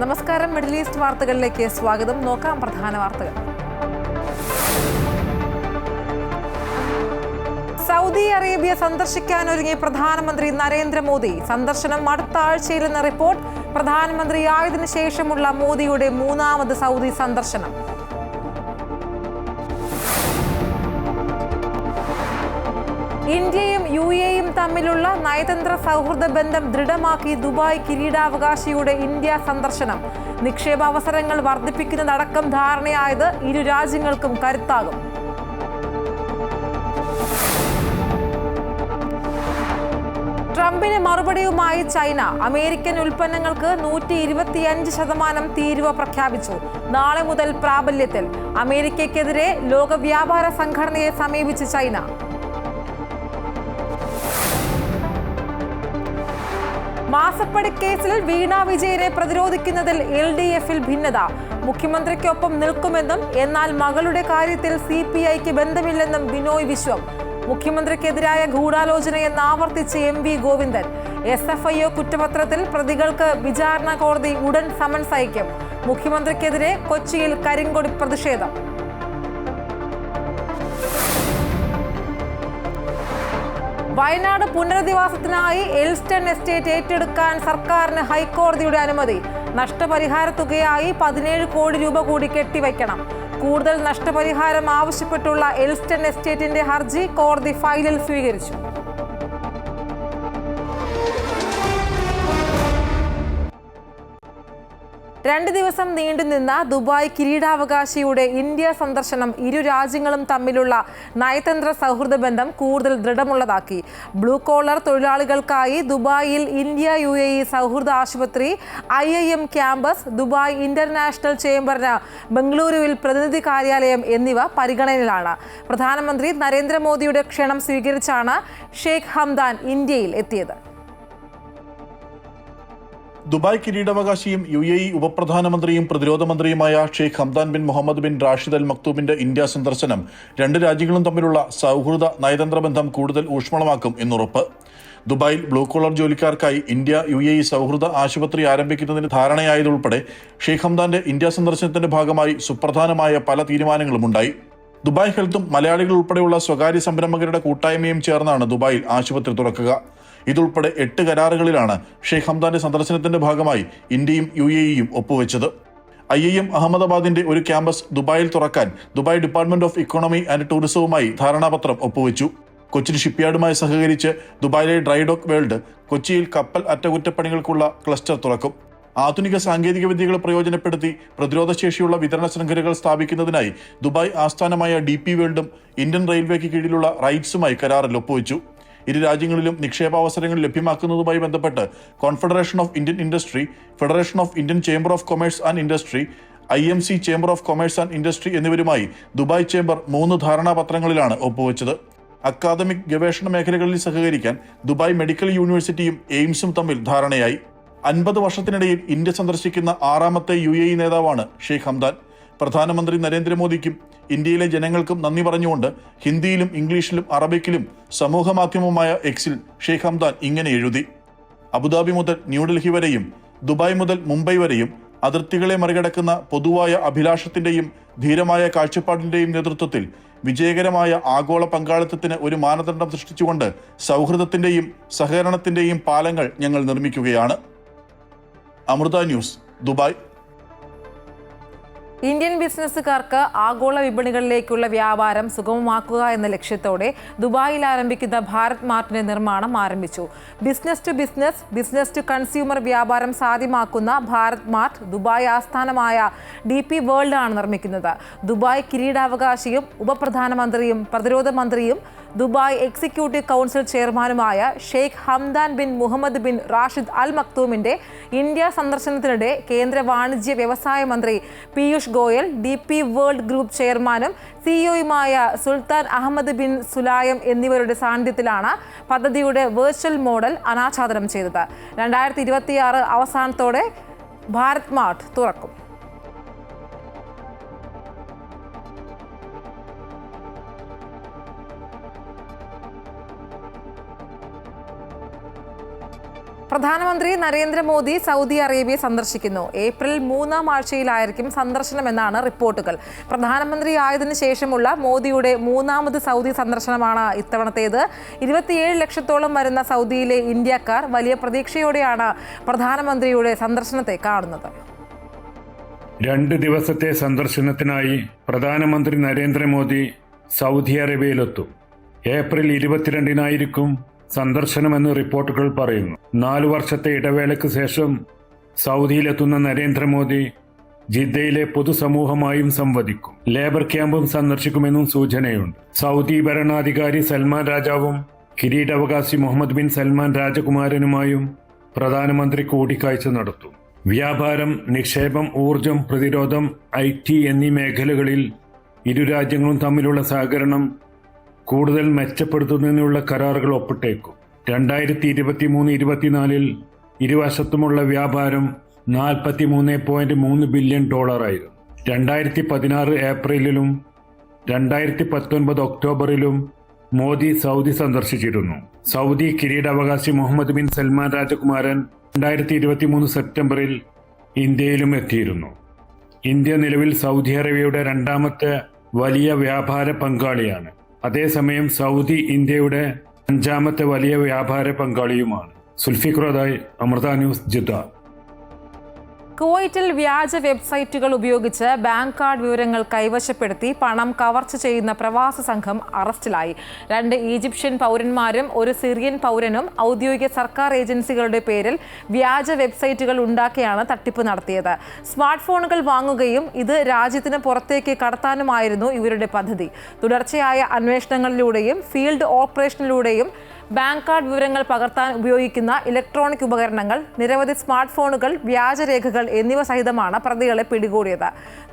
നമസ്കാരം. Middle east വാർത്തകളിലേക്ക് സ്വാഗതം. നോക്കാം പ്രധാന വാർത്തകൾ. സൗദി അറേബ്യ സന്ദർശിക്കാനൊരുങ്ങി പ്രധാനമന്ത്രി നരേന്ദ്രമോദി. സന്ദർശനം അടുത്ത ആഴ്ചയിലെന്ന റിപ്പോർട്ട്. പ്രധാനമന്ത്രിയായതിനു ശേഷമുള്ള മോദിയുടെ മൂന്നാമത് സൗദി സന്ദർശനം. ഇന്ത്യയും UAEയും തമ്മിലുള്ള നയതന്ത്ര സൗഹൃദ ബന്ധം ദൃഢമാക്കി ദുബായ് കിരീടാവകാശിയുടെ ഇന്ത്യ സന്ദർശനം. നിക്ഷേപാവസരങ്ങൾ വർദ്ധിപ്പിക്കുന്നതടക്കം ധാരണയായത് ഇരു രാജ്യങ്ങൾക്കും കരുത്താകും. ട്രംപിന് മറുപടിയുമായി ചൈന. അമേരിക്കൻ ഉൽപ്പന്നങ്ങൾക്ക് 125% തീരുവ പ്രഖ്യാപിച്ചു. നാളെ മുതൽ പ്രാബല്യത്തിൽ. അമേരിക്കയ്ക്കെതിരെ ലോക വ്യാപാര സംഘടനയെ സമീപിച്ച് ചൈന. മാസപ്പടിക്കേസിൽ വീണ വിജയനെ പ്രതിരോധിക്കുന്നതിൽ LDFൽ ഭിന്നത. മുഖ്യമന്ത്രിക്കൊപ്പം നിൽക്കുമെന്നും എന്നാൽ മകളുടെ കാര്യത്തിൽ CPIക്ക് ബന്ധമില്ലെന്നും ബിനോയ് വിശ്വം. മുഖ്യമന്ത്രിക്കെതിരായ ഗൂഢാലോചനയെന്ന് ആവർത്തിച്ച് MV ഗോവിന്ദൻ. SFIO കുറ്റപത്രത്തിൽ പ്രതികൾക്ക് വിചാരണ കോടതി ഉടൻ സമൻസ് അയക്കും. മുഖ്യമന്ത്രിക്കെതിരെ കൊച്ചിയിൽ കരിങ്കൊടി പ്രതിഷേധം. വയനാട് പുനരധിവാസത്തിനായി എൽസ്റ്റൺ എസ്റ്റേറ്റ് ഏറ്റെടുക്കാൻ സർക്കാരിന് ഹൈക്കോടതിയുടെ അനുമതി. നഷ്ടപരിഹാര തുകയായി 17 കോടി രൂപ കൂടി കെട്ടിവയ്ക്കണം. കൂടുതൽ നഷ്ടപരിഹാരം ആവശ്യപ്പെട്ടുള്ള എൽസ്റ്റൺ എസ്റ്റേറ്റിന്റെ ഹർജി കോടതി ഫയലിൽ സ്വീകരിച്ചു. രണ്ട് ദിവസം നീണ്ടുനിന്ന ദുബായ് കിരീടാവകാശിയുടെ ഇന്ത്യ സന്ദർശനം ഇരു രാജ്യങ്ങളും തമ്മിലുള്ള നയതന്ത്ര സൗഹൃദ ബന്ധം കൂടുതൽ ദൃഢമുള്ളതാക്കി. ബ്ലൂ കോളർ തൊഴിലാളികൾക്കായി ദുബായിൽ ഇന്ത്യ UAE സൗഹൃദ ആശുപത്രി, IIM ക്യാമ്പസ്, ദുബായ് ഇന്റർനാഷണൽ ചേംബറിന് ബംഗളൂരുവിൽ പ്രതിനിധി കാര്യാലയം എന്നിവ പരിഗണനയിലാണ്. പ്രധാനമന്ത്രി നരേന്ദ്രമോദിയുടെ ക്ഷണം സ്വീകരിച്ചാണ് ഷെയ്ഖ് ഹംദാൻ ഇന്ത്യയിൽ എത്തിയത്. ദുബായ് കിരീടാവകാശിയും UAE ഉപപ്രധാനമന്ത്രിയും പ്രതിരോധ മന്ത്രിയുമായ Sheikh Hamdan bin Mohammed bin Rashid Al മക്തൂമിന്റെ ഇന്ത്യ സന്ദർശനം രണ്ട് രാജ്യങ്ങളും തമ്മിലുള്ള സൗഹൃദ നയതന്ത്ര ബന്ധം കൂടുതൽ ഊഷ്മളമാക്കും എന്നുറപ്പ്. ദുബായിൽ ബ്ലൂ കോളർ ജോലിക്കാർക്കായി ഇന്ത്യ UAE സൗഹൃദ ആശുപത്രി ആരംഭിക്കുന്നതിന് ധാരണയായതുൾപ്പെടെ ഷെയ്ഖ് ഹംദാന്റെ ഇന്ത്യ സന്ദർശനത്തിന്റെ ഭാഗമായി സുപ്രധാനമായ പല തീരുമാനങ്ങളുമുണ്ടായി. ദുബായ് ഹെൽത്തും മലയാളികൾ ഉൾപ്പെടെയുള്ള സ്വകാര്യ സംരംഭകരുടെ കൂട്ടായ്മയും ചേർന്നാണ് ദുബായിൽ ആശുപത്രി തുറക്കുക. ഇതുൾപ്പെടെ 8 കരാറുകളിലാണ് ഷെയ്ഖ് ഹംദാന്റെ സന്ദർശനത്തിന്റെ ഭാഗമായി ഇന്ത്യയും UAEയും ഒപ്പുവെച്ചത്. IIM അഹമ്മദാബാദിന്റെ ഒരു ക്യാമ്പസ് ദുബായിൽ തുറക്കാൻ Dubai department of economy and ടൂറിസവുമായി ധാരണാപത്രം ഒപ്പുവെച്ചു. കൊച്ചിൻ ഷിപ്പ്യാർഡുമായി സഹകരിച്ച് ദുബായിലെ ഡ്രൈഡോക്ക് വേൾഡ് കൊച്ചിയിൽ കപ്പൽ അറ്റകുറ്റപ്പണികൾക്കുള്ള ക്ലസ്റ്റർ തുറക്കും. ആധുനിക സാങ്കേതിക വിദ്യകൾ പ്രയോജനപ്പെടുത്തി പ്രതിരോധശേഷിയുള്ള വിതരണ ശൃംഖലകൾ സ്ഥാപിക്കുന്നതിനായി ദുബായ് ആസ്ഥാനമായ DP വേൾഡും ഇന്ത്യൻ റെയിൽവേക്ക് കീഴിലുള്ള റൈറ്റ്സുമായി കരാറിൽ ഒപ്പുവെച്ചു. ഇരു രാജ്യങ്ങളിലും നിക്ഷേപാവസരങ്ങൾ ലഭ്യമാക്കുന്നതുമായി ബന്ധപ്പെട്ട് confederation of Indian industry, federation of Indian chamber of commerce and industry, IMC chamber of commerce and industry എന്നിവരുമായി ദുബായ് ചേംബർ 3 ധാരണാപത്രങ്ങളിലാണ് ഒപ്പുവെച്ചത്. അക്കാദമിക് ഗവേഷണ മേഖലകളിൽ സഹകരിക്കാൻ ദുബായ് മെഡിക്കൽ യൂണിവേഴ്സിറ്റിയും എയിംസും തമ്മിൽ ധാരണയായി. 50 വർഷത്തിനിടയിൽ ഇന്ത്യ സന്ദർശിക്കുന്ന 6ാമത്തെ UAE നേതാവാണ് ഷെയ്ഖ് ഹംദാൻ. പ്രധാനമന്ത്രി നരേന്ദ്രമോദിക്കും ഇന്ത്യയിലെ ജനങ്ങൾക്കും നന്ദി പറഞ്ഞുകൊണ്ട് ഹിന്ദിയിലും ഇംഗ്ലീഷിലും അറബിക്കിലും സമൂഹ മാധ്യമമായ എക്സിൽ ഷെയ്ഖ് ഹംദാൻ ഇങ്ങനെ എഴുതി: അബുദാബി മുതൽ ന്യൂഡൽഹി വരെയും ദുബായ് മുതൽ മുംബൈ വരെയും അതിർത്തികളെ മറികടക്കുന്ന പൊതുവായ അഭിലാഷത്തിന്റെയും ധീരമായ കാഴ്ചപ്പാടിന്റെയും നേതൃത്വത്തിൽ വിജയകരമായ ആഗോള പങ്കാളിത്തത്തിന് ഒരു മാനദണ്ഡം സൃഷ്ടിച്ചുകൊണ്ട് സൗഹൃദത്തിന്റെയും സഹകരണത്തിന്റെയും പാലങ്ങൾ ഞങ്ങൾ നിർമ്മിക്കുകയാണ്. Amrita news, Dubai. ഇന്ത്യൻ ബിസിനസ്സുകാർക്ക് ആഗോള വിപണികളിലേക്കുള്ള വ്യാപാരം സുഗമമാക്കുക എന്ന ലക്ഷ്യത്തോടെ ദുബായിൽ ആരംഭിക്കുന്ന ഭാരത് മാർട്ടിന്റെ നിർമ്മാണം ആരംഭിച്ചു. Business to business, business to consumer വ്യാപാരം സാധ്യമാക്കുന്ന ഭാരത് മാർട്ട് ദുബായ് ആസ്ഥാനമായ DP വേൾഡ് ആണ് നിർമ്മിക്കുന്നത്. ദുബായ് കിരീടാവകാശിയും ഉപപ്രധാനമന്ത്രിയും പ്രതിരോധ മന്ത്രിയും ദുബായ് എക്സിക്യൂട്ടീവ് കൗൺസിൽ ചെയർമാനുമായ Sheikh Hamdan bin Mohammed bin Rashid Al മക്തൂമിന്റെ ഇന്ത്യ സന്ദർശനത്തിനിടെ കേന്ദ്ര വാണിജ്യ വ്യവസായ മന്ത്രി Piyush Goyal, DP world group ചെയർമാനും CEOയുമായ സുൽത്താൻ അഹമ്മദ് ബിൻ സുലായം എന്നിവരുടെ സാന്നിധ്യത്തിലാണ് പദ്ധതിയുടെ വെർച്വൽ മോഡൽ അനാച്ഛാദനം ചെയ്തത്. 2026 അവസാനത്തോടെ ഭാരത് മാർട്ട് തുറക്കും. പ്രധാനമന്ത്രി നരേന്ദ്രമോദി സൗദി അറേബ്യ സന്ദർശിക്കുന്നു. ഏപ്രിൽ 3-ാം ആഴ്ചയിലായിരിക്കും സന്ദർശനമെന്നാണ് റിപ്പോർട്ടുകൾ. പ്രധാനമന്ത്രി ആയതിനു ശേഷമുള്ള മോദിയുടെ 3ാമത് സൗദി സന്ദർശനമാണ് ഇത്തവണത്തേത്. 27 ലക്ഷത്തോളം വരുന്ന സൗദിയിലെ ഇന്ത്യക്കാർ വലിയ പ്രതീക്ഷയോടെയാണ് പ്രധാനമന്ത്രിയുടെ സന്ദർശനത്തെ കാണുന്നത്. 2 ദിവസത്തെ സന്ദർശനത്തിനായി പ്രധാനമന്ത്രി നരേന്ദ്രമോദി സൗദി അറേബ്യയിലെത്തും. ഏപ്രിൽ 22-നായിരിക്കും സന്ദർശനമെന്ന് റിപ്പോർട്ടുകൾ പറയുന്നു. 4 വർഷത്തെ ഇടവേളയ്ക്ക് ശേഷം സൗദിയിലെത്തുന്ന നരേന്ദ്രമോദി ജിദ്ദയിലെ പൊതുസമൂഹമായും സംവദിക്കും. ലേബർ ക്യാമ്പും സന്ദർശിക്കുമെന്നും സൂചനയുണ്ട്. സൗദി ഭരണാധികാരി സൽമാൻ രാജാവും കിരീടാവകാശി മുഹമ്മദ് ബിൻ സൽമാൻ രാജകുമാരനുമായും പ്രധാനമന്ത്രി കൂടിക്കാഴ്ച നടത്തും. വ്യാപാരം, നിക്ഷേപം, ഊർജം, പ്രതിരോധം, IT എന്നീ മേഖലകളിൽ ഇരു രാജ്യങ്ങളും തമ്മിലുള്ള സഹകരണം കൂടുതൽ മെച്ചപ്പെടുത്തുന്നതിനുള്ള കരാറുകൾ ഒപ്പിട്ടേക്കും. 2023-24 ഇരുവശത്തുമുള്ള വ്യാപാരം $43.3 ബില്യൺ ആയിരുന്നു. 2016 ഏപ്രിലിലും 2019 ഒക്ടോബറിലും മോദി സൗദി സന്ദർശിച്ചിരുന്നു. സൗദി കിരീടാവകാശി മുഹമ്മദ് ബിൻ സൽമാൻ രാജകുമാരൻ 2023 സെപ്റ്റംബറിൽ ഇന്ത്യയിലും എത്തിയിരുന്നു. ഇന്ത്യ നിലവിൽ സൗദി അറേബ്യയുടെ 2ാമത്തെ വലിയ വ്യാപാര പങ്കാളിയാണ്. അതേസമയം സൗദി ഇന്ത്യയുടെ 5ാമത്തെ വലിയ വ്യാപാര പങ്കാളിയുമാണ്. സുൽഫിഖുറായി, അമൃത ന്യൂസ്, ജിദ്ദ. കുവൈറ്റിൽ വ്യാജ വെബ്സൈറ്റുകൾ ഉപയോഗിച്ച് ബാങ്ക് കാർഡ് വിവരങ്ങൾ കൈവശപ്പെടുത്തി പണം കവർച്ച ചെയ്യുന്ന പ്രവാസ സംഘം അറസ്റ്റിലായി. 2 ഈജിപ്ഷ്യൻ പൗരന്മാരും 1 സിറിയൻ പൗരനും ഔദ്യോഗിക സർക്കാർ ഏജൻസികളുടെ പേരിൽ വ്യാജ വെബ്സൈറ്റുകൾ ഉണ്ടാക്കിയാണ് തട്ടിപ്പ് നടത്തിയത്. സ്മാർട്ട് ഫോണുകൾ വാങ്ങുകയും ഇത് രാജ്യത്തിന് പുറത്തേക്ക് കടത്താനുമായിരുന്നു ഇവരുടെ പദ്ധതി. തുടർച്ചയായ അന്വേഷണങ്ങളിലൂടെയും ഫീൽഡ് ഓപ്പറേഷനിലൂടെയും ബാങ്ക് കാർഡ് വിവരങ്ങൾ പകർത്താൻ ഉപയോഗിക്കുന്ന ഇലക്ട്രോണിക് ഉപകരണങ്ങൾ, നിരവധി സ്മാർട്ട് ഫോണുകൾ, വ്യാജരേഖകൾ എന്നിവ സഹിതമാണ് പ്രതികളെ പിടികൂടിയത്.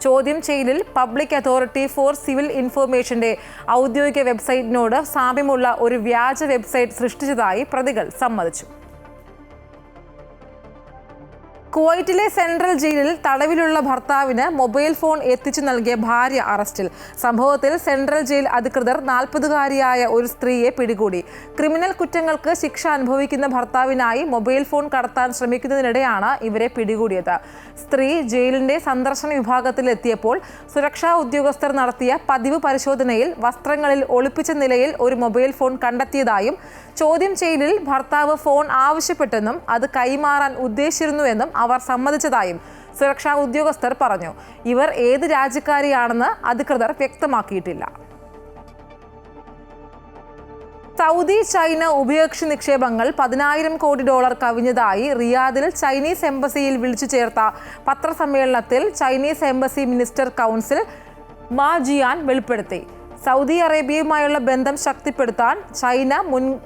ചോദ്യം ചെയ്യലിൽ പബ്ലിക് അതോറിറ്റി ഫോർ സിവിൽ ഇൻഫർമേഷന്റെ ഔദ്യോഗിക വെബ്സൈറ്റിനോട് സാമ്യമുള്ള ഒരു വ്യാജ വെബ്സൈറ്റ് സൃഷ്ടിച്ചതായി പ്രതികൾ സമ്മതിച്ചു. കുവൈറ്റിലെ സെൻട്രൽ ജയിലിൽ തടവിലുള്ള ഭർത്താവിന് മൊബൈൽ ഫോൺ എത്തിച്ചു നൽകിയ ഭാര്യ അറസ്റ്റിൽ. സംഭവത്തിൽ സെൻട്രൽ ജയിൽ അധികൃതർ 40-കാരിയായ ഒരു സ്ത്രീയെ പിടികൂടി. ക്രിമിനൽ കുറ്റങ്ങൾക്ക് ശിക്ഷ അനുഭവിക്കുന്ന ഭർത്താവിനായി മൊബൈൽ ഫോൺ കടത്താൻ ശ്രമിക്കുന്നതിനിടെയാണ് ഇവരെ പിടികൂടിയത്. സ്ത്രീ ജയിലിന്റെ സന്ദർശന വിഭാഗത്തിൽ എത്തിയപ്പോൾ സുരക്ഷാ ഉദ്യോഗസ്ഥർ നടത്തിയ പതിവ് പരിശോധനയിൽ വസ്ത്രങ്ങളിൽ ഒളിപ്പിച്ച നിലയിൽ ഒരു മൊബൈൽ ഫോൺ കണ്ടെത്തിയതായും ചോദ്യം ചെയ്യലിൽ ഭർത്താവ് ഫോൺ ആവശ്യപ്പെട്ടെന്നും അത് കൈമാറാൻ ഉദ്ദേശിച്ചിരുന്നുവെന്നും അവർ സമ്മതിച്ചതായും സുരക്ഷാ ഉദ്യോഗസ്ഥർ പറഞ്ഞു. ഇവർ ഏത് രാജ്യക്കാരിയാണെന്ന് അധികൃതർ വ്യക്തമാക്കിയിട്ടില്ല. സൗദി ചൈന ഉഭയകക്ഷി നിക്ഷേപങ്ങൾ $10,000 കോടി കവിഞ്ഞതായി റിയാദിൽ ചൈനീസ് എംബസിയിൽ വിളിച്ചു ചേർത്ത പത്രസമ്മേളനത്തിൽ ചൈനീസ് എംബസി മിനിസ്റ്റർ കൗൺസിൽ മാ ജിയാൻ വെളിപ്പെടുത്തി. സൗദി അറേബ്യയുമായുള്ള ബന്ധം ശക്തിപ്പെടുത്താൻ ചൈന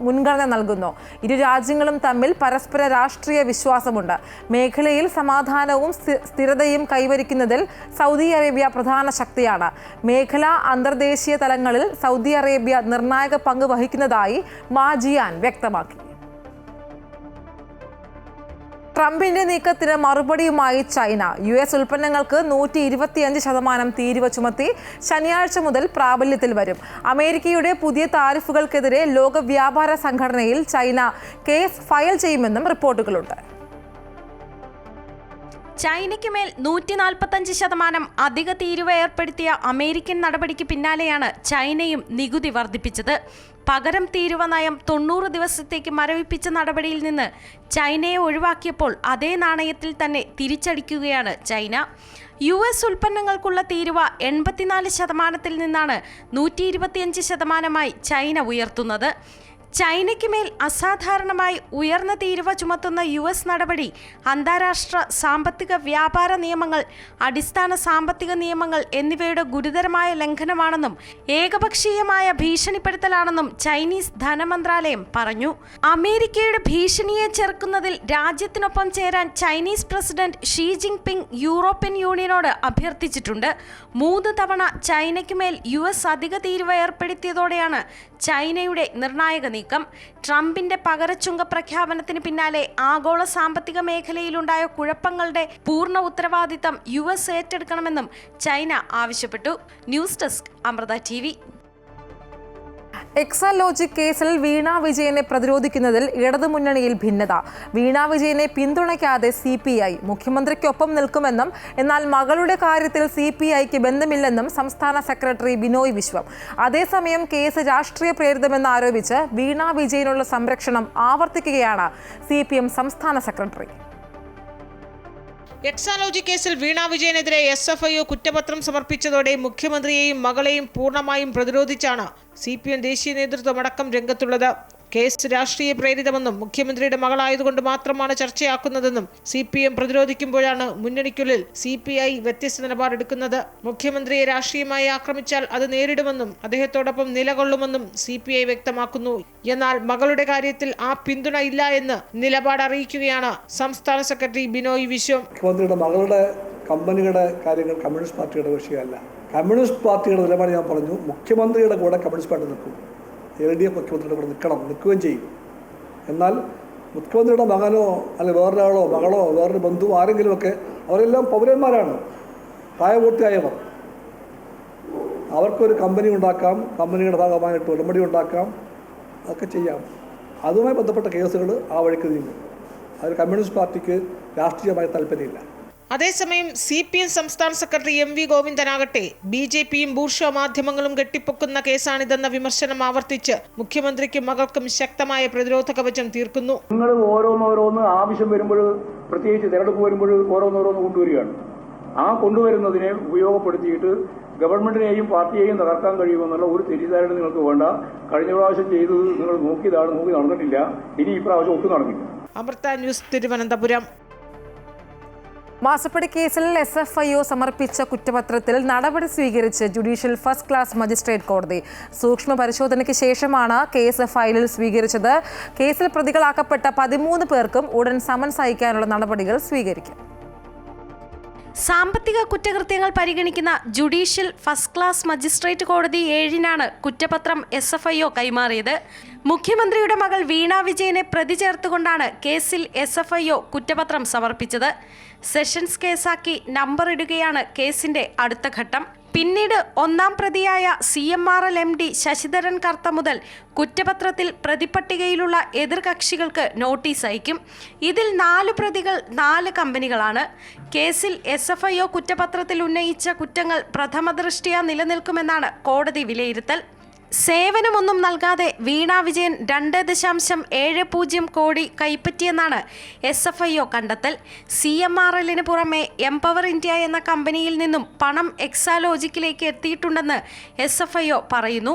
മുൻഗണന നൽകുന്നു. ഇരു രാജ്യങ്ങളും തമ്മിൽ പരസ്പര രാഷ്ട്രീയ വിശ്വാസമുണ്ട്. മേഖലയിൽ സമാധാനവും സ്ഥിരതയും കൈവരിക്കുന്നതിൽ സൗദി അറേബ്യ പ്രധാന ശക്തിയാണ്. മേഖലാ അന്തർദേശീയ തലങ്ങളിൽ സൗദി അറേബ്യ നിർണായക പങ്ക് വഹിക്കുന്നതായി മാ ജിയാൻ വ്യക്തമാക്കി. ട്രംപിന്റെ നീക്കത്തിന് മറുപടിയുമായി ചൈന US ഉൽപ്പന്നങ്ങൾക്ക് 125% തീരുവ ചുമത്തി ശനിയാഴ്ച മുതൽ പ്രാബല്യത്തിൽ വരും. അമേരിക്കയുടെ പുതിയ താരിഫുകൾക്കെതിരെ ലോക വ്യാപാര സംഘടനയിൽ ചൈന കേസ് ഫയൽ ചെയ്യുമെന്നും റിപ്പോർട്ടുകളുണ്ട്. ചൈനയ്ക്ക് മേൽ 145% അധിക തീരുവ ഏർപ്പെടുത്തിയ അമേരിക്കൻ നടപടിക്ക് പിന്നാലെയാണ് ചൈനയും നികുതി വർദ്ധിപ്പിച്ചത്. പകരം തീരുവ നയം 90 ദിവസത്തേക്ക് മരവിപ്പിച്ച നടപടിയിൽ നിന്ന് ചൈനയെ ഒഴിവാക്കിയപ്പോൾ അതേ നാണയത്തിൽ തന്നെ തിരിച്ചടിക്കുകയാണ് ചൈന. US ഉൽപ്പന്നങ്ങൾക്കുള്ള തീരുവ 84%-ൽ നിന്നാണ് 125%-മായി ചൈന ഉയർത്തുന്നത്. ചൈനയ്ക്ക് മേൽ അസാധാരണമായി ഉയർന്ന തീരുവ ചുമത്തുന്ന US നടപടി അന്താരാഷ്ട്ര സാമ്പത്തിക വ്യാപാര നിയമങ്ങൾ, അടിസ്ഥാന സാമ്പത്തിക നിയമങ്ങൾ എന്നിവയുടെ ഗുരുതരമായ ലംഘനമാണെന്നും ഏകപക്ഷീയമായ ഭീഷണിപ്പെടുത്തലാണെന്നും ചൈനീസ് ധനമന്ത്രാലയം പറഞ്ഞു. അമേരിക്കയുടെ ഭീഷണിയെ ചെറുക്കുന്നതിൽ രാജ്യത്തിനൊപ്പം ചേരാൻ Chinese president Xi Jinping European യൂണിയനോട് അഭ്യർത്ഥിച്ചിട്ടുണ്ട്. 3 തവണ ചൈനയ്ക്ക് മേൽ US അധിക തീരുവ ഏർപ്പെടുത്തിയതോടെയാണ് ചൈനയുടെ നിർണായക നീക്കം. ട്രംപിന്റെ പകരച്ചുങ്ക പ്രഖ്യാപനത്തിന് പിന്നാലെ ആഗോള സാമ്പത്തിക മേഖലയിലുണ്ടായ കുഴപ്പങ്ങളുടെ പൂർണ്ണ ഉത്തരവാദിത്തം US ഏറ്റെടുക്കണമെന്നും ചൈന ആവശ്യപ്പെട്ടു. News desk, Amrita TV. Exalogic കേസിൽ വീണ വിജയനെ പ്രതിരോധിക്കുന്നതിൽ ഇടതുമുന്നണിയിൽ ഭിന്നത. വീണ വിജയനെ പിന്തുണയ്ക്കാതെ CPI മുഖ്യമന്ത്രിക്കൊപ്പം നിൽക്കുമെന്നും എന്നാൽ മകളുടെ കാര്യത്തിൽ CPIക്ക് ബന്ധമില്ലെന്നും സംസ്ഥാന സെക്രട്ടറി ബിനോയ് വിശ്വം. അതേസമയം കേസ് രാഷ്ട്രീയ പ്രേരിതമെന്ന് ആരോപിച്ച് വീണ വിജയനുള്ള സംരക്ഷണം ആവർത്തിക്കുകയാണ് CPM സംസ്ഥാന സെക്രട്ടറി. എക്സാലോജി കേസിൽ വീണ വിജയനെതിരെ SFIO കുറ്റപത്രം സമർപ്പിച്ചതോടെ മുഖ്യമന്ത്രിയെയും മകളെയും പൂർണ്ണമായും പ്രതിരോധിച്ചാണ് CPM ദേശീയ നേതൃത്വമടക്കം രംഗത്തുള്ളത്. കേസ് രാഷ്ട്രീയ പ്രേരിതമെന്നും മുഖ്യമന്ത്രിയുടെ മകളായതുകൊണ്ട് മാത്രമാണ് ചർച്ചയാക്കുന്നതെന്നും CPM പ്രതിരോധിക്കുമ്പോഴാണ് മുന്നണിക്കുള്ളിൽ CPI വ്യത്യസ്ത നിലപാടെടുക്കുന്നത്. മുഖ്യമന്ത്രിയെ രാഷ്ട്രീയമായി ആക്രമിച്ചാൽ അത് നേരിടുമെന്നും അദ്ദേഹത്തോടൊപ്പം നിലകൊള്ളുമെന്നും CPI വ്യക്തമാക്കുന്നു. എന്നാൽ മകളുടെ കാര്യത്തിൽ ആ പിന്തുണ ഇല്ല എന്ന് നിലപാട് അറിയിക്കുകയാണ് സംസ്ഥാന സെക്രട്ടറി ബിനോയ് വിശ്വം. മുഖ്യമന്ത്രിയുടെ മകളുടെ കമ്പനിയുടെ കാര്യങ്ങൾ കമ്മ്യൂണിസ്റ്റ് പാർട്ടിയുടെ വിഷയമല്ല. കമ്മ്യൂണിസ്റ്റ് പാർട്ടിയുടെ നിലപാട് ഞാൻ പറഞ്ഞു. മുഖ്യമന്ത്രിയുടെ കൂടെ കമ്മ്യൂണിസ്റ്റ് പാർട്ടി നിൽക്കും. LDF മുഖ്യമന്ത്രിയുടെ കൂടെ നിൽക്കുകയും ചെയ്യും. എന്നാൽ മുഖ്യമന്ത്രിയുടെ മകനോ അല്ലെങ്കിൽ വേറൊരാളോ മകളോ വേറൊരു ബന്ധുവോ ആരെങ്കിലുമൊക്കെ അവരെല്ലാം പൗരന്മാരാണ്, പ്രായപൂർത്തിയായവർ. അവർക്കൊരു കമ്പനി ഉണ്ടാക്കാം, കമ്പനിയുടെ ഭാഗമായിട്ട് ഉടമ്പടി ഉണ്ടാക്കാം, അതൊക്കെ ചെയ്യാം. അതുമായി ബന്ധപ്പെട്ട കേസുകൾ ആ വഴിക്ക് നീങ്ങും. അതിൽ കമ്മ്യൂണിസ്റ്റ് പാർട്ടിക്ക് രാഷ്ട്രീയമായ താല്പര്യമില്ല. അതേസമയം CPM സംസ്ഥാന സെക്രട്ടറി MV ഗോവിന്ദനാകട്ടെ BJPയും ബൂർഷ്വ മാധ്യമങ്ങളും കെട്ടിപ്പൊക്കുന്ന കേസാണിതെന്ന വിമർശനം ആവർത്തിച്ച് മുഖ്യമന്ത്രിക്കും മകൾക്കും ശക്തമായ പ്രതിരോധ കവചം തീർക്കുന്നു. നിങ്ങൾ ഓരോന്നോരോന്ന് ആവശ്യം വരുമ്പോൾ, പ്രത്യേകിച്ച് തിരഞ്ഞെടുപ്പ് വരുമ്പോൾ ഓരോന്നോരോന്ന് കൊണ്ടുവരികയാണ്. ആ കൊണ്ടുവരുന്നതിനെ ഉപയോഗപ്പെടുത്തിയിട്ട് ഗവൺമെന്റിനെയും പാർട്ടിയെയും തകർക്കാൻ കഴിയുമെന്നുള്ള ഒരു തെറ്റിദ്ധാരണ നിങ്ങൾക്ക് വേണ്ട. കഴിഞ്ഞ പ്രാവശ്യം ചെയ്തത് നിങ്ങൾ നോക്കി നടന്നിട്ടില്ല. ഇനി ഈ പ്രാവശ്യം ഒട്ടും നടന്നില്ല. അമൃത ന്യൂസ്, തിരുവനന്തപുരം. മാസപ്പടി കേസിൽ SFIO സമർപ്പിച്ച കുറ്റപത്രത്തിൽ നടപടി സ്വീകരിച്ച് ജുഡീഷ്യൽ ഫസ്റ്റ് ക്ലാസ് മജിസ്ട്രേറ്റ് കോടതി. സൂക്ഷ്മ പരിശോധനയ്ക്ക് ശേഷമാണ് കേസ് ഫയലിൽ സ്വീകരിച്ചത്. കേസിൽ പ്രതികളാക്കപ്പെട്ട 13 പേർക്കും ഉടൻ സമൻസ് അയക്കാനുള്ള നടപടികൾ സ്വീകരിക്കും. സാമ്പത്തിക കുറ്റകൃത്യങ്ങൾ പരിഗണിക്കുന്ന ജുഡീഷ്യൽ ഫസ്റ്റ് ക്ലാസ് മജിസ്ട്രേറ്റ് കോടതി 7-നാണ് കുറ്റപത്രം SFIO കൈമാറിയത്. മുഖ്യമന്ത്രിയുടെ മകൾ വീണ വിജയനെ പ്രതി ചേർത്തുകൊണ്ടാണ് കേസിൽ SFIO കുറ്റപത്രം സമർപ്പിച്ചത്. സെഷൻസ് കേസാക്കി നമ്പർ ഇടുകയാണ് കേസിന്റെ അടുത്ത ഘട്ടം. പിന്നീട് ഒന്നാം പ്രതിയായ CMRL MD ശശിധരൻ കർത്ത മുതൽ കുറ്റപത്രത്തിൽ പ്രതിപട്ടികയിലുള്ള എതിർകക്ഷികൾക്ക് നോട്ടീസ് അയക്കും. ഇതിൽ 4 പ്രതികൾ 4 കമ്പനികളാണ്. കേസിൽ SFIO കുറ്റപത്രത്തിൽ ഉന്നയിച്ച കുറ്റങ്ങൾ പ്രഥമദൃഷ്ട്യാ നിലനിൽക്കുമെന്നാണ് കോടതി വിലയിരുത്തൽ. സേവനമൊന്നും നൽകാതെ വീണ വിജയൻ 2.70 കോടി കൈപ്പറ്റിയെന്നാണ് SFIO കണ്ടെത്തൽ. CMRLന് പുറമെ എംപവർ ഇന്ത്യ എന്ന കമ്പനിയിൽ നിന്നും പണം എക്സാലോജിക്കിലേക്ക് എത്തിയിട്ടുണ്ടെന്ന് SFIO പറയുന്നു.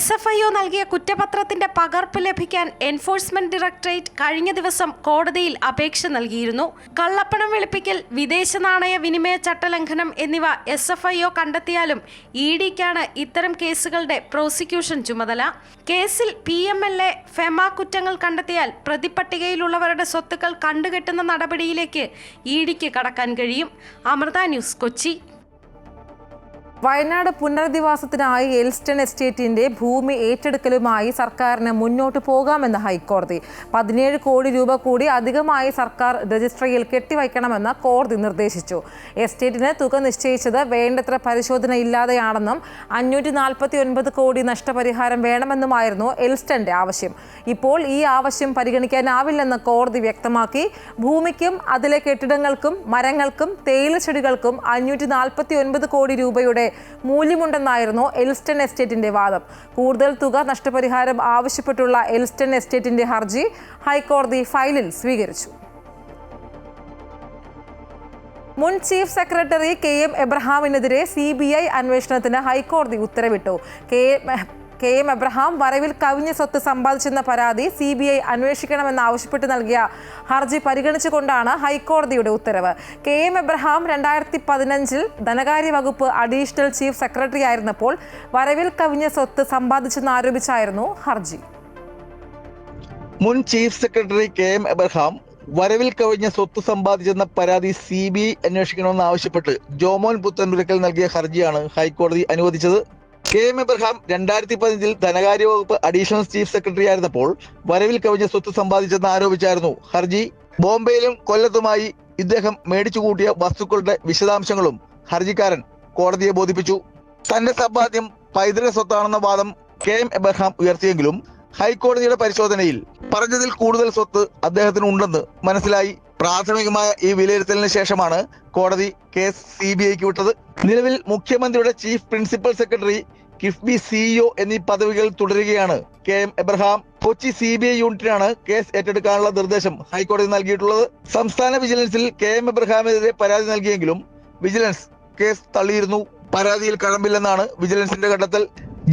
SFIO നൽകിയ കുറ്റപത്രത്തിന്റെ പകർപ്പ് ലഭിക്കാൻ എൻഫോഴ്സ്മെന്റ് ഡയറക്ടറേറ്റ് കഴിഞ്ഞ ദിവസം കോടതിയിൽ അപേക്ഷ നൽകിയിരുന്നു. കള്ളപ്പണം വെളുപ്പിക്കൽ, വിദേശ നാണയ വിനിമയ ചട്ടലംഘനം എന്നിവ SFIO കണ്ടെത്തിയാലും EDക്കാണ് ഇത്തരം കേസുകളുടെ പ്രോസിക്യൂഷൻ ചുമതല. കേസിൽ PMLA, FEMA കുറ്റങ്ങൾ കണ്ടെത്തിയാൽ പ്രതിപട്ടികയിലുള്ളവരുടെ സ്വത്തുക്കൾ കണ്ടുകെട്ടുന്ന നടപടിയിലേക്ക് EDക്ക് കടക്കാൻ കഴിയും. അമൃത ന്യൂസ്, കൊച്ചി. വയനാട് പുനരധിവാസത്തിനായി എൽസ്റ്റൺ എസ്റ്റേറ്റിന്റെ ഭൂമി ഏറ്റെടുക്കലുമായി സർക്കാരിന് മുന്നോട്ട് പോകാമെന്ന് ഹൈക്കോടതി. 17 കോടി രൂപ കൂടി അധികമായി സർക്കാർ രജിസ്ട്രിയിൽ കെട്ടിവയ്ക്കണമെന്ന് കോടതി നിർദ്ദേശിച്ചു. എസ്റ്റേറ്റിന് തുക നിശ്ചയിച്ചത് വേണ്ടത്ര പരിശോധന ഇല്ലാതെയാണെന്നും 549 കോടി നഷ്ടപരിഹാരം വേണമെന്നുമായിരുന്നു എൽസ്റ്റന്റെ ആവശ്യം. ഇപ്പോൾ ഈ ആവശ്യം പരിഗണിക്കാനാവില്ലെന്ന് കോടതി വ്യക്തമാക്കി. ഭൂമിക്കും അതിലെ കെട്ടിടങ്ങൾക്കും മരങ്ങൾക്കും തേയില ചെടികൾക്കും 549 കോടി രൂപയുടെ മൂല്യമുണ്ടെന്നായിരുന്നു എൽസ്റ്റൺ എസ്റ്റേറ്റിന്റെ വാദം. കൂടുതൽ തുക നഷ്ടപരിഹാരം ആവശ്യപ്പെട്ടുള്ള എൽസ്റ്റൺ എസ്റ്റേറ്റിന്റെ ഹർജി ഹൈക്കോടതി ഫയലിൽ സ്വീകരിച്ചു. മുൻ ചീഫ് സെക്രട്ടറി KM എബ്രഹാമിനെതിരെ CBI അന്വേഷണത്തിന് ഹൈക്കോടതി ഉത്തരവിട്ടു. KM എബ്രഹാം വരവിൽ കവിഞ്ഞ സ്വത്ത് സമ്പാദിച്ചെന്ന പരാതി CBI അന്വേഷിക്കണമെന്നാവശ്യപ്പെട്ട് നൽകിയ ഹർജി പരിഗണിച്ചുകൊണ്ടാണ് ഹൈക്കോടതിയുടെ ഉത്തരവ്. KM എബ്രഹാം 2015-ൽ ധനകാര്യ വകുപ്പ് അഡീഷണൽ ചീഫ് സെക്രട്ടറി ആയിരുന്നപ്പോൾ വരവിൽ കവിഞ്ഞ സ്വത്ത് സമ്പാദിച്ചെന്നാരോപിച്ചായിരുന്നു ഹർജി. മുൻ ചീഫ് സെക്രട്ടറി KM എബ്രഹാം വരവിൽ കവിഞ്ഞ സ്വത്ത് സമ്പാദിച്ചെന്ന പരാതി CBI അന്വേഷിക്കണമെന്നാവശ്യപ്പെട്ട് ജോമോൻ പുത്തൻപുരക്കൽ നൽകിയ ഹർജിയാണ് ഹൈക്കോടതി അനുവദിച്ചത്. KM എബ്രഹാം 2015-ൽ ധനകാര്യ വകുപ്പ് അഡീഷണൽ ചീഫ് സെക്രട്ടറി ആയിരുന്നപ്പോൾ വരവിൽ കവിഞ്ഞ സ്വത്ത് സമ്പാദിച്ചെന്ന് ആരോപിച്ചായിരുന്നു ഹർജി. ബോംബെയിലും കൊല്ലത്തുമായി ഇദ്ദേഹം മേടിച്ചുകൂട്ടിയ വസ്തുക്കളുടെ വിശദാംശങ്ങളും ഹർജിക്കാരൻ കോടതിയെ ബോധിപ്പിച്ചു. തന്റെ സമ്പാദ്യം പൈതൃക സ്വത്താണെന്ന വാദം KM എബ്രഹാം ഉയർത്തിയെങ്കിലും ഹൈക്കോടതിയുടെ പരിശോധനയിൽ പറഞ്ഞതിൽ കൂടുതൽ സ്വത്ത് അദ്ദേഹത്തിന് ഉണ്ടെന്ന് മനസ്സിലായി. പ്രാഥമികമായ ഈ വിലയിരുത്തലിന് ശേഷമാണ് കോടതി കേസ് CBIക്ക് വിട്ടത്. നിലവിൽ മുഖ്യമന്ത്രിയുടെ chief principal secretary, KIIFB CEO എന്നീ പദവികൾ തുടരുകയാണ് KM എബ്രഹാം. കൊച്ചി CBI യൂണിറ്റിനാണ് കേസ് ഏറ്റെടുക്കാനുള്ള നിർദ്ദേശം ഹൈക്കോടതി നൽകിയിട്ടുള്ളത്. സംസ്ഥാന വിജിലൻസിൽ KM എബ്രഹാമിനെതിരെ പരാതി നൽകിയെങ്കിലും വിജിലൻസ് കേസ് തള്ളിയിരുന്നു. പരാതിയിൽ കഴമ്പില്ലെന്നാണ് വിജിലൻസിന്റെ കണ്ടെത്തൽ.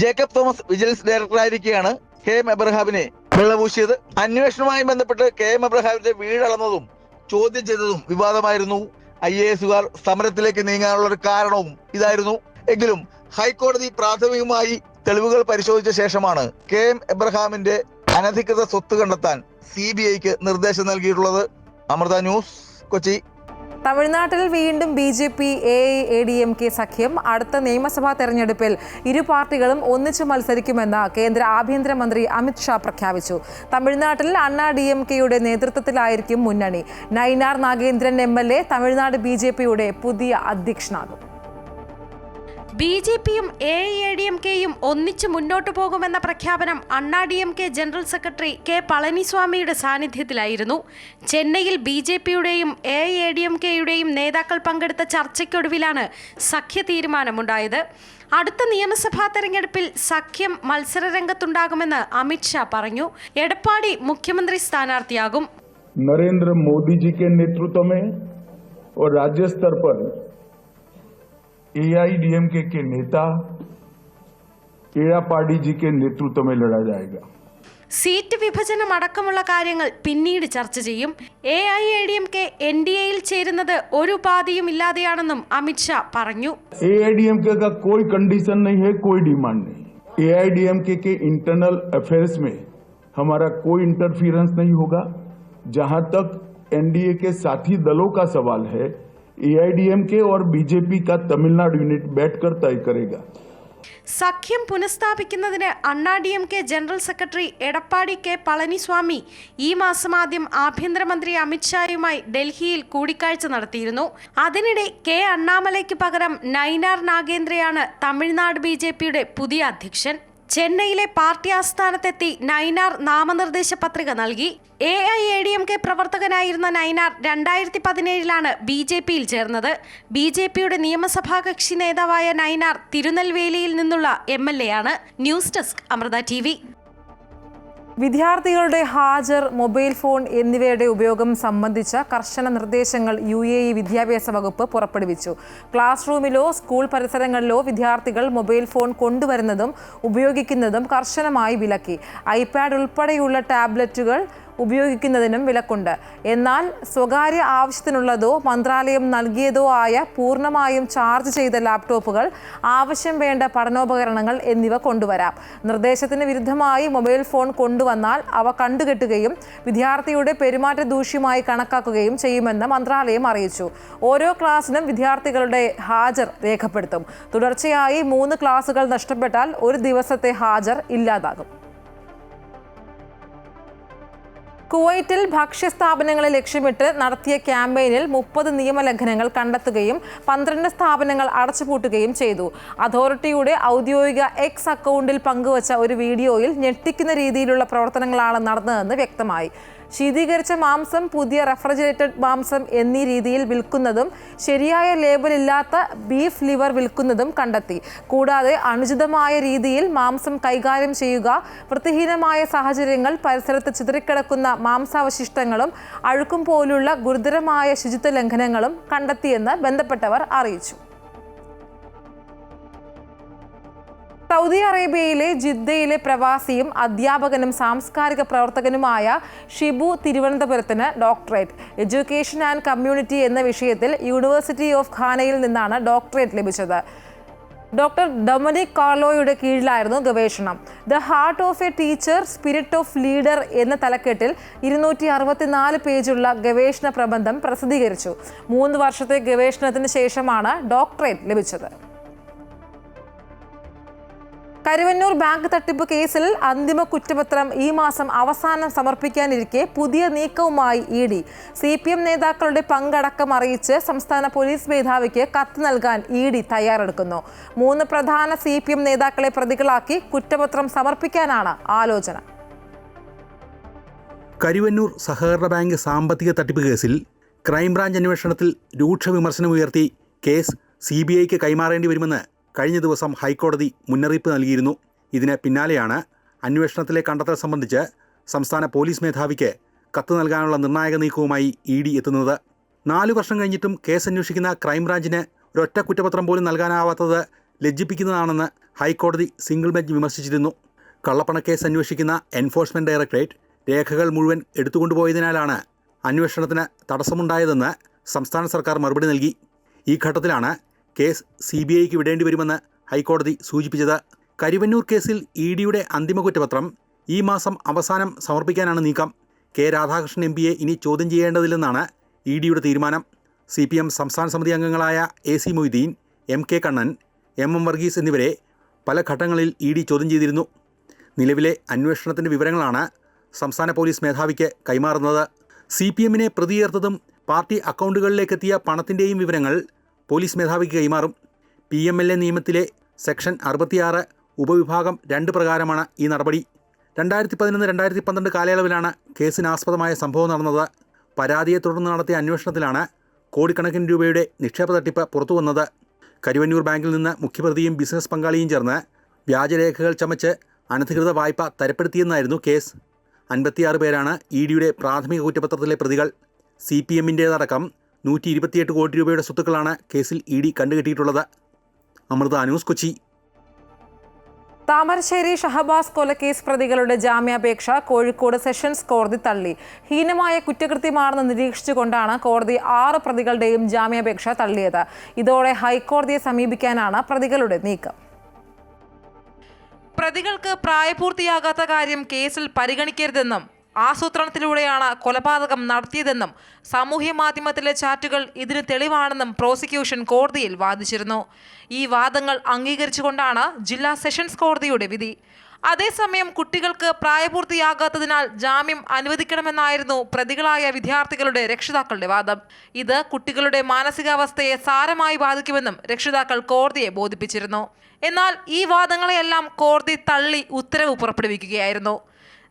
ജേക്കബ് തോമസ് വിജിലൻസ് ഡയറക്ടറായിരിക്കെയാണ് KM എബ്രഹാമിനെ വെള്ളപൂശിയത്. അന്വേഷണവുമായി ബന്ധപ്പെട്ട് KM എബ്രഹാമിന്റെ വീടളന്നതും ചോദ്യം ചെയ്തതും വിവാദമായിരുന്നു. IASകാർ സമരത്തിലേക്ക് നീങ്ങാനുള്ള ഒരു കാരണവും ഇതായിരുന്നു. എങ്കിലും ഹൈക്കോടതി പ്രാഥമികമായി തെളിവുകൾ പരിശോധിച്ച ശേഷമാണ് KM എബ്രഹാമിന്റെ അനധികൃത സ്വത്ത് കണ്ടെത്താൻ CBIക്ക് നിർദ്ദേശം നൽകിയിട്ടുള്ളത്. അമൃത ന്യൂസ്, കൊച്ചി. തമിഴ്നാട്ടിൽ വീണ്ടും BJP AIADMK സഖ്യം. അടുത്ത നിയമസഭാ തെരഞ്ഞെടുപ്പിൽ ഇരു പാർട്ടികളും ഒന്നിച്ചു മത്സരിക്കുമെന്ന് കേന്ദ്ര ആഭ്യന്തരമന്ത്രി അമിത് ഷാ പ്രഖ്യാപിച്ചു. തമിഴ്നാട്ടിൽ അണ്ണാ DMKയുടെ നേതൃത്വത്തിലായിരിക്കും മുന്നണി. നയിനാർ നാഗേന്ദ്രൻ MLA തമിഴ്നാട് BJPയുടെ പുതിയ അധ്യക്ഷനാകും. BJPയും AIADMKയും ഒന്നിച്ചു മുന്നോട്ടു പോകുമെന്ന പ്രഖ്യാപനം അണ്ണാ DMK ജനറൽ സെക്രട്ടറി K പളനിസ്വാമിയുടെ സാന്നിധ്യത്തിലായിരുന്നു. ചെന്നൈയിൽ BJPയുടെയും AIADMKയുടെയും നേതാക്കൾ പങ്കെടുത്ത ചർച്ചയ്ക്കൊടുവിലാണ് സഖ്യ തീരുമാനമുണ്ടായത്. അടുത്ത നിയമസഭാ തെരഞ്ഞെടുപ്പിൽ സഖ്യം മത്സരരംഗത്തുണ്ടാകുമെന്ന് അമിത് ഷാ പറഞ്ഞു. എടപ്പാടി മുഖ്യമന്ത്രി സ്ഥാനാർത്ഥിയാകും. नरेंद्र मोदी जी के नेतृत्व में और राज्य स्तर पर AIADMK के नेता एड़ापाड़ी जी के नेतृत्व में लड़ा जाएगा. സീറ്റ് വിഭജനം അടക്കമുള്ള കാര്യങ്ങൾ പിന്നീട് ചർച്ച ചെയ്യും. AIADMK NDAയിൽ ചേരുന്നത് ഒരു ഉപാധിയും ഇല്ലാതെയാണെന്നും അമിത് ഷാ പറഞ്ഞു. AIADMK का कोई कंडीशन नहीं है, कोई डिमांड नहीं. AIADMK के इंटरनल अफेयर्स में हमारा कोई इंटरफियरेंस नहीं होगा. जहां तक NDA के साथी दलों का सवाल है, AIADMK और BJP का तमिलनाडु यूनिट बैठकर तय करेगा. സഖ്യം പുനഃസ്ഥാപിക്കുന്നതിന് അണ്ണാ DMK general secretary Edappadi K Palaniswami ഈ മാസം ആദ്യം ആഭ്യന്തരമന്ത്രി അമിത് ഷായുമായി ഡൽഹിയിൽ കൂടിക്കാഴ്ച നടത്തിയിരുന്നു. അതിനിടെ K അണ്ണാമലയ്ക്ക് പകരം നയിനാർ നാഗേന്ദ്രയാണ് തമിഴ്നാട് BJPയുടെ പുതിയ അധ്യക്ഷൻ. ചെന്നൈയിലെ പാർട്ടി ആസ്ഥാനത്തെത്തി നയിനാർ നാമനിർദ്ദേശ പത്രിക നൽകി. AIADMK പ്രവർത്തകനായിരുന്ന നയിനാർ 2017 BJPയിൽ ചേർന്നത്. BJPയുടെ നിയമസഭാ കക്ഷി നേതാവായ നയിനാർ തിരുനെൽവേലിയിൽ നിന്നുള്ള MLA ആണ്. News desk Amrita TV. വിദ്യാർത്ഥികളുടെ ഹാജർ, മൊബൈൽ ഫോൺ എന്നിവയുടെ ഉപയോഗം സംബന്ധിച്ച കർശന നിർദ്ദേശങ്ങൾ UAE വിദ്യാഭ്യാസ വകുപ്പ് പുറപ്പെടുവിച്ചു. ക്ലാസ് റൂമിലോ സ്കൂൾ പരിസരങ്ങളിലോ വിദ്യാർത്ഥികൾ മൊബൈൽ ഫോൺ കൊണ്ടുവരുന്നതും ഉപയോഗിക്കുന്നതും കർശനമായി വിലക്കി. iPad ഉൾപ്പെടെയുള്ള ടാബ്ലറ്റുകൾ ഉപയോഗിക്കുന്നതിനും വിലക്കുണ്ട്. എന്നാൽ സ്വകാര്യ ആവശ്യത്തിനുള്ളതോ മന്ത്രാലയം നൽകിയതോ ആയ പൂർണ്ണമായും ചാർജ് ചെയ്ത ലാപ്ടോപ്പുകൾ, ആവശ്യം വേണ്ട പഠനോപകരണങ്ങൾ എന്നിവ കൊണ്ടുവരാം. നിർദ്ദേശത്തിന് വിരുദ്ധമായി മൊബൈൽ ഫോൺ കൊണ്ടുവന്നാൽ അവ കണ്ടുകെട്ടുകയും വിദ്യാർത്ഥിയുടെ പെരുമാറ്റ ദൂഷ്യമായി കണക്കാക്കുകയും ചെയ്യുമെന്ന് മന്ത്രാലയം അറിയിച്ചു. ഓരോ ക്ലാസ്സിനും വിദ്യാർത്ഥികളുടെ ഹാജർ രേഖപ്പെടുത്തും. തുടർച്ചയായി 3 ക്ലാസുകൾ നഷ്ടപ്പെട്ടാൽ ഒരു ദിവസത്തെ ഹാജർ ഇല്ലാതാകും. കുവൈറ്റിൽ ഭക്ഷ്യസ്ഥാപനങ്ങളെ ലക്ഷ്യമിട്ട് നടത്തിയ ക്യാമ്പയിനിൽ 30 നിയമലംഘനങ്ങൾ കണ്ടെത്തുകയും 12 സ്ഥാപനങ്ങൾ അടച്ചുപൂട്ടുകയും ചെയ്തു. അതോറിറ്റിയുടെ ഔദ്യോഗിക X അക്കൗണ്ടിൽ പങ്കുവച്ച ഒരു വീഡിയോയിൽ ഞെട്ടിക്കുന്ന രീതിയിലുള്ള പ്രവർത്തനങ്ങളാണ് നടന്നതെന്ന് വ്യക്തമായി. ശീതീകരിച്ച മാംസം, പുതിയ റെഫ്രിജറേറ്റഡ് മാംസം എന്നീ രീതിയിൽ വിൽക്കുന്നതും ശരിയായ ലേബലില്ലാത്ത ബീഫ് ലിവർ വിൽക്കുന്നതും കണ്ടെത്തി. കൂടാതെ അനുചിതമായ രീതിയിൽ മാംസം കൈകാര്യം ചെയ്യുക, വൃത്തിഹീനമായ സാഹചര്യങ്ങൾ, പരിസരത്ത് ചിതറിക്കിടക്കുന്ന മാംസാവശിഷ്ടങ്ങളും അഴുക്കും പോലുള്ള ഗുരുതരമായ ശുചിത്വ ലംഘനങ്ങളും കണ്ടെത്തിയെന്ന് ബന്ധപ്പെട്ടവർ അറിയിച്ചു. സൗദി അറേബ്യയിലെ ജിദ്ദയിലെ പ്രവാസിയും അധ്യാപകനും സാംസ്കാരിക പ്രവർത്തകനുമായ ഷിബു തിരുവനന്തപുരത്തിന് ഡോക്ടറേറ്റ്. എഡ്യൂക്കേഷൻ ആൻഡ് കമ്മ്യൂണിറ്റി എന്ന വിഷയത്തിൽ യൂണിവേഴ്സിറ്റി ഓഫ് ഖാനയിൽ നിന്നാണ് ഡോക്ടറേറ്റ് ലഭിച്ചത്. ഡോക്ടർ ഡൊമിനിക് കാർലോയുടെ കീഴിലായിരുന്നു ഗവേഷണം. The heart of A teacher, spirit of leader എന്ന തലക്കെട്ടിൽ 264 പേജുള്ള ഗവേഷണ പ്രബന്ധം പ്രസിദ്ധീകരിച്ചു. 3 വർഷത്തെ ഗവേഷണത്തിന് ശേഷമാണ് ഡോക്ടറേറ്റ് ലഭിച്ചത്. കരുവന്നൂർ ബാങ്ക് തട്ടിപ്പ് കേസിൽ അന്തിമ കുറ്റപത്രം ഈ മാസം അവസാനം സമർപ്പിക്കാനിരിക്കെ പുതിയ നീക്കവുമായി ED. CPM നേതാക്കളുടെ പങ്കടക്കം അറിയിച്ച് സംസ്ഥാന പോലീസ് മേധാവിക്ക് കത്ത് നൽകാൻ ED തയ്യാറെടുക്കുന്നു. 3 പ്രധാന CPM നേതാക്കളെ പ്രതികളാക്കി കുറ്റപത്രം സമർപ്പിക്കാനാണ് ആലോചന. കരുവന്നൂർ സഹകരണ ബാങ്ക് സാമ്പത്തിക തട്ടിപ്പ് കേസിൽ ക്രൈംബ്രാഞ്ച് അന്വേഷണത്തിൽ രൂക്ഷ വിമർശനമുയർത്തി കേസ് CBIക്ക് കൈമാറേണ്ടി വരുമെന്ന് കഴിഞ്ഞ ദിവസം ഹൈക്കോടതി മുന്നറിയിപ്പ് നൽകിയിരുന്നു. ഇതിന് പിന്നാലെയാണ് അന്വേഷണത്തിലെ കണ്ടെത്തൽ സംബന്ധിച്ച് സംസ്ഥാന പോലീസ് മേധാവിക്ക് കത്ത് നൽകാനുള്ള നിർണായക നീക്കവുമായി ED എത്തുന്നത്. 4 വർഷം കഴിഞ്ഞിട്ടും കേസ് അന്വേഷിക്കുന്ന ക്രൈംബ്രാഞ്ചിന് ഒരൊറ്റ കുറ്റപത്രം പോലും നൽകാനാവാത്തത് ലജ്ജിപ്പിക്കുന്നതാണെന്ന് ഹൈക്കോടതി സിംഗിൾ ബെഞ്ച് വിമർശിച്ചിരുന്നു. കള്ളപ്പണക്കേസ് അന്വേഷിക്കുന്ന എൻഫോഴ്സ്മെന്റ് ഡയറക്ടറേറ്റ് രേഖകൾ മുഴുവൻ എടുത്തുകൊണ്ടുപോയതിനാലാണ് അന്വേഷണത്തിന് തടസ്സമുണ്ടായതെന്ന് സംസ്ഥാന സർക്കാർ മറുപടി നൽകി. ഈ ഘട്ടത്തിലാണ് കേസ് CBIക്ക് വിടേണ്ടി വരുമെന്ന് ഹൈക്കോടതി സൂചിപ്പിച്ചത്. കരുവന്നൂർ കേസിൽ EDയുടെ അന്തിമ കുറ്റപത്രം ഈ മാസം അവസാനം സമർപ്പിക്കാനാണ് നീക്കം. K. രാധാകൃഷ്ണൻ MPയെ ഇനി ചോദ്യം ചെയ്യേണ്ടതില്ലെന്നാണ് EDയുടെ തീരുമാനം. CPM സംസ്ഥാന സമിതി അംഗങ്ങളായ AC Moideen, MK Kannan, MM Varghese എന്നിവരെ പല ഘട്ടങ്ങളിൽ ED ചോദ്യം ചെയ്തിരുന്നു. നിലവിലെ അന്വേഷണത്തിൻ്റെ വിവരങ്ങളാണ് സംസ്ഥാന പോലീസ് മേധാവിക്ക് കൈമാറുന്നത്. CPMനെ പ്രതി ചേർത്തതും പാർട്ടി അക്കൗണ്ടുകളിലേക്കെത്തിയ പണത്തിൻ്റെയും വിവരങ്ങൾ പോലീസ് മേധാവിക്ക് കൈമാറും. PMLA നിയമത്തിലെ സെക്ഷൻ 66 ഉപവിഭാഗം 2 പ്രകാരമാണ് ഈ നടപടി. 2011-2012 കാലയളവിലാണ് കേസിനാസ്പദമായ സംഭവം നടന്നത്. പരാതിയെ തുടർന്ന് നടത്തിയ അന്വേഷണത്തിലാണ് കോടിക്കണക്കിന് രൂപയുടെ നിക്ഷേപ തട്ടിപ്പ് പുറത്തുവന്നത്. കരുവന്നൂർ ബാങ്കിൽ നിന്ന് മുഖ്യപ്രതിയും ബിസിനസ് പങ്കാളിയും ചേർന്ന് വ്യാജരേഖകൾ ചമച്ച് അനധികൃത വായ്പ തരപ്പെടുത്തിയെന്നായിരുന്നു കേസ്. 56 പേരാണ് EDയുടെ പ്രാഥമിക കുറ്റപത്രത്തിലെ പ്രതികൾ. CPMൻ്റേതടക്കം 128 കോടി രൂപയുടെ സ്വത്തുക്കളാണ് കേസിൽ ED കണ്ടുകെട്ടിയിട്ടുള്ളത്. അമൃത ന്യൂസ്, കൊച്ചി. താമരശ്ശേരി ഷഹബാസ് കൊലക്കേസ് പ്രതികളുടെ ജാമ്യാപേക്ഷ കോഴിക്കോട് സെഷൻസ് കോടതി തള്ളി. ഹീനമായ കുറ്റകൃത്യമാണെന്ന് നിരീക്ഷിച്ചുകൊണ്ടാണ് കോടതി 6 പ്രതികളുടെയും ജാമ്യാപേക്ഷ തള്ളിയത്. ഇതോടെ ഹൈക്കോടതിയെ സമീപിക്കാനാണ് പ്രതികളുടെ നീക്കം. പ്രതികൾക്ക് പ്രായപൂർത്തിയാകാത്ത കാര്യം കേസിൽ പരിഗണിക്കരുതെന്നും ആസൂത്രണത്തിലൂടെയാണ് കൊലപാതകം നടത്തിയതെന്നും സാമൂഹ്യ മാധ്യമത്തിലെ ചാറ്റുകൾ ഇതിന് തെളിവാണെന്നും പ്രോസിക്യൂഷൻ കോടതിയിൽ വാദിച്ചിരുന്നു. ഈ വാദങ്ങൾ അംഗീകരിച്ചുകൊണ്ടാണ് ജില്ലാ സെഷൻസ് കോടതിയുടെ വിധി. അതേസമയം കുട്ടികൾക്ക് പ്രായപൂർത്തിയാകാത്തതിനാൽ ജാമ്യം അനുവദിക്കണമെന്നായിരുന്നു പ്രതികളായ വിദ്യാർത്ഥികളുടെ രക്ഷിതാക്കളുടെ വാദം. ഇത് കുട്ടികളുടെ മാനസികാവസ്ഥയെ സാരമായി ബാധിക്കുമെന്നും രക്ഷിതാക്കൾ കോടതിയെ ബോധിപ്പിച്ചിരുന്നു. എന്നാൽ ഈ വാദങ്ങളെയെല്ലാം കോടതി തള്ളി ഉത്തരവ് പുറപ്പെടുവിക്കുകയായിരുന്നു.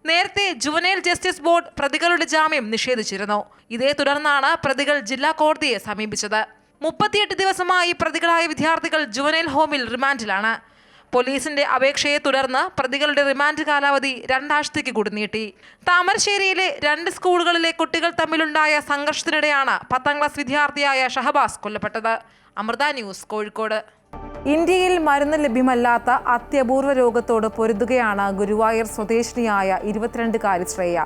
നേരത്തെ ജുവനൈൽ ജസ്റ്റിസ് ബോർഡ് പ്രതികളുടെ ജാമ്യം നിഷേധിച്ചിരുന്നു. ഇതേ തുടർന്നാണ് പ്രതികൾ ജില്ലാ കോടതിയെ സമീപിച്ചത്. 38 ദിവസമായി പ്രതികളായ വിദ്യാർത്ഥികൾ ജുവനൈൽ ഹോമിൽ റിമാൻഡിലാണ്. പോലീസിന്റെ അപേക്ഷയെ തുടർന്ന് പ്രതികളുടെ റിമാൻഡ് കാലാവധി 2 ആഴ്ചത്തേക്ക് കൂടി നീട്ടി. താമരശ്ശേരിയിലെ 2 സ്കൂളുകളിലെ കുട്ടികൾ തമ്മിലുണ്ടായ സംഘർഷത്തിനിടെയാണ് 10ാം ക്ലാസ് വിദ്യാർത്ഥിയായ ഷഹബാസ് കൊല്ലപ്പെട്ടത്. അമൃത ന്യൂസ്, കോഴിക്കോട്. ഇന്ത്യയിൽ മരുന്ന് ലഭ്യമല്ലാത്ത അത്യപൂർവ രോഗത്തോട് പൊരുതുകയാണ് ഗുരുവായൂർ സ്വദേശിനിയായ 22-കാരി ശ്രേയ.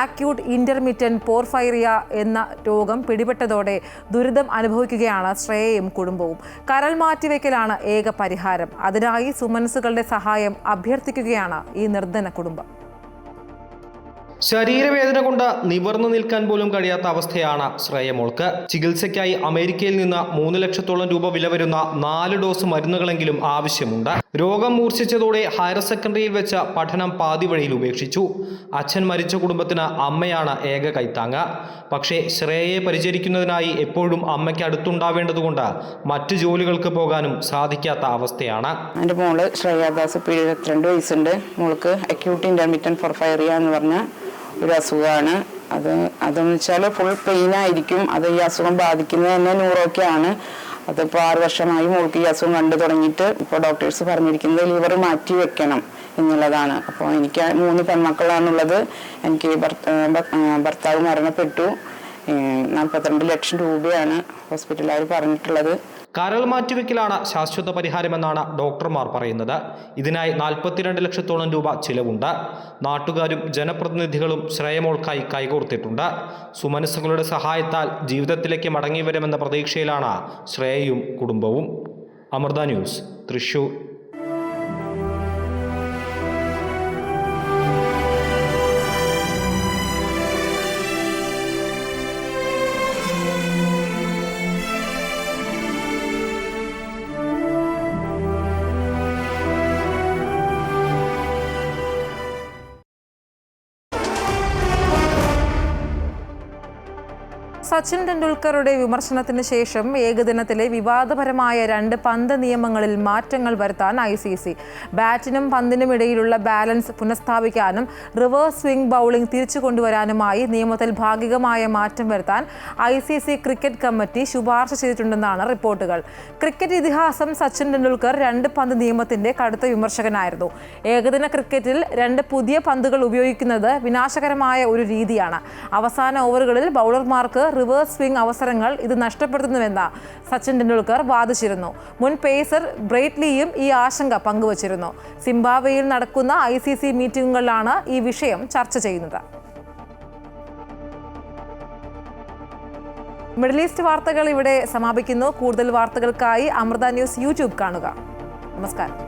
ആക്യൂട്ട് ഇന്റർമിറ്റന്റ് പോർഫൈറിയ എന്ന രോഗം പിടിപെട്ടതോടെ ദുരിതം അനുഭവിക്കുകയാണ് ശ്രേയയും കുടുംബവും. കരൾ മാറ്റിവെക്കലാണ് ഏക പരിഹാരം. അതിനായി സുമനസുകളുടെ സഹായം അഭ്യർത്ഥിക്കുകയാണ് ഈ നിർധന കുടുംബം. ശരീരവേദന കൊണ്ട് നിവർന്നു നിൽക്കാൻ പോലും കഴിയാത്ത അവസ്ഥയാണ് ശ്രേയമോൾക്ക്. ചികിത്സയ്ക്കായി അമേരിക്കയിൽ നിന്ന് 3 ലക്ഷത്തോളം രൂപ വില വരുന്ന 4 ഡോസ് മരുന്നുകളെങ്കിലും ആവശ്യമുണ്ട്. രോഗം മൂർച്ഛിച്ചതോടെ ഹയർ സെക്കൻഡറിയിൽ വെച്ച പഠനം പാതി വഴിയിൽ ഉപേക്ഷിച്ചു. അച്ഛൻ മരിച്ച കുടുംബത്തിന് അമ്മയാണ് ഏക കൈത്താങ്ങ്. പക്ഷേ ശ്രേയയെ പരിചരിക്കുന്നതിനായി എപ്പോഴും അമ്മയ്ക്ക് അടുത്തുണ്ടാവേണ്ടതുകൊണ്ട് മറ്റു ജോലികൾക്ക് പോകാനും സാധിക്കാത്ത അവസ്ഥയാണ്. എൻ്റെ മോള് ശ്രേയാദാസ്, 22 വയസ്സുണ്ട്. മോൾക്ക് അക്യൂട്ട് ഇന്റർമിറ്റന്റ് പോർഫൈറിയ എന്ന് പറഞ്ഞ ഒരു അസുഖമാണ്. അതെന്ന് വെച്ചാൽ ഫുൾ പെയിനായിരിക്കും. അത് ഈ അസുഖം ബാധിക്കുന്നത് തന്നെ ന്യൂറോക്കെയാണ്. അതിപ്പോൾ 6 വർഷമായി മോൾക്ക് ഈ അസുഖം കണ്ടു തുടങ്ങിയിട്ട്. ഇപ്പോൾ ഡോക്ടേഴ്സ് പറഞ്ഞിരിക്കുന്നത് ലിവർ മാറ്റി വെക്കണം എന്നുള്ളതാണ്. അപ്പോൾ എനിക്ക് 3 പെൺമക്കളാണുള്ളത്. എനിക്ക് ഭർത്താവ് മരണപ്പെട്ടു. 42 ലക്ഷം രൂപയാണ് ഹോസ്പിറ്റലുകാർ പറഞ്ഞിട്ടുള്ളത്. കരൾ മാറ്റിവെക്കലാണ് ശാശ്വത പരിഹാരമെന്നാണ് ഡോക്ടർമാർ പറയുന്നത്. ഇതിനായി 42 ലക്ഷത്തോളം രൂപ ചിലവുണ്ട്. നാട്ടുകാരും ജനപ്രതിനിധികളും ശ്രേയമോൾക്കായി കൈകോർത്തിട്ടുണ്ട്. സുമനസ്സുകളുടെ സഹായത്താൽ ജീവിതത്തിലേക്ക് മടങ്ങി വരുമെന്ന പ്രതീക്ഷയിലാണ് ശ്രേയയും കുടുംബവും. അമൃത ന്യൂസ്, തൃശൂർ. സച്ചിൻ ടെണ്ടുൽക്കറുടെ വിമർശനത്തിന് ശേഷം ഏകദിനത്തിലെ വിവാദപരമായ 2 പന്ത് നിയമങ്ങളിൽ മാറ്റങ്ങൾ വരുത്താൻ ICC. ബാറ്റിനും പന്തിനും ഇടയിലുള്ള ബാലൻസ് പുനഃസ്ഥാപിക്കാനും റിവേഴ്സ് സ്വിംഗ് ബൗളിംഗ് തിരിച്ചു കൊണ്ടുവരാനുമായി നിയമത്തിൽ ഭാഗികമായ മാറ്റം വരുത്താൻ ICC ക്രിക്കറ്റ് കമ്മിറ്റി ശുപാർശ ചെയ്തിട്ടുണ്ടെന്നാണ് റിപ്പോർട്ടുകൾ. ക്രിക്കറ്റ് ഇതിഹാസം സച്ചിൻ ടെണ്ടുൽക്കർ 2 പന്ത് നിയമത്തിന്റെ കടുത്ത വിമർശകനായിരുന്നു. ഏകദിന ക്രിക്കറ്റിൽ 2 പുതിയ പന്തുകൾ ഉപയോഗിക്കുന്നത് വിനാശകരമായ ഒരു രീതിയാണ്. അവസാന ഓവറുകളിൽ ബൗളർമാർക്ക് റിവേഴ്സ് സ്വിംഗ് അവസരങ്ങൾ ഇത് നഷ്ടപ്പെടുത്തുന്നുവെന്ന് സച്ചിൻ ടെണ്ടുൽക്കർ വാദിച്ചിരുന്നു. മുൻ പേസർ ബ്രൈറ്റ് ലീയും ഈ ആശങ്ക പങ്കുവച്ചിരുന്നു. സിംബാബ്വേയിൽ നടക്കുന്ന ICC മീറ്റിംഗുകളിലാണ് ഈ വിഷയം ചർച്ച ചെയ്യുന്നത്. മിഡിൽ ഈസ്റ്റ് വാർത്തകൾ ഇവിടെ സമാപിക്കുന്നു. കൂടുതൽ വാർത്തകൾക്കായി അമൃത ന്യൂസ് യൂട്യൂബ് കാണുക. നമസ്കാരം.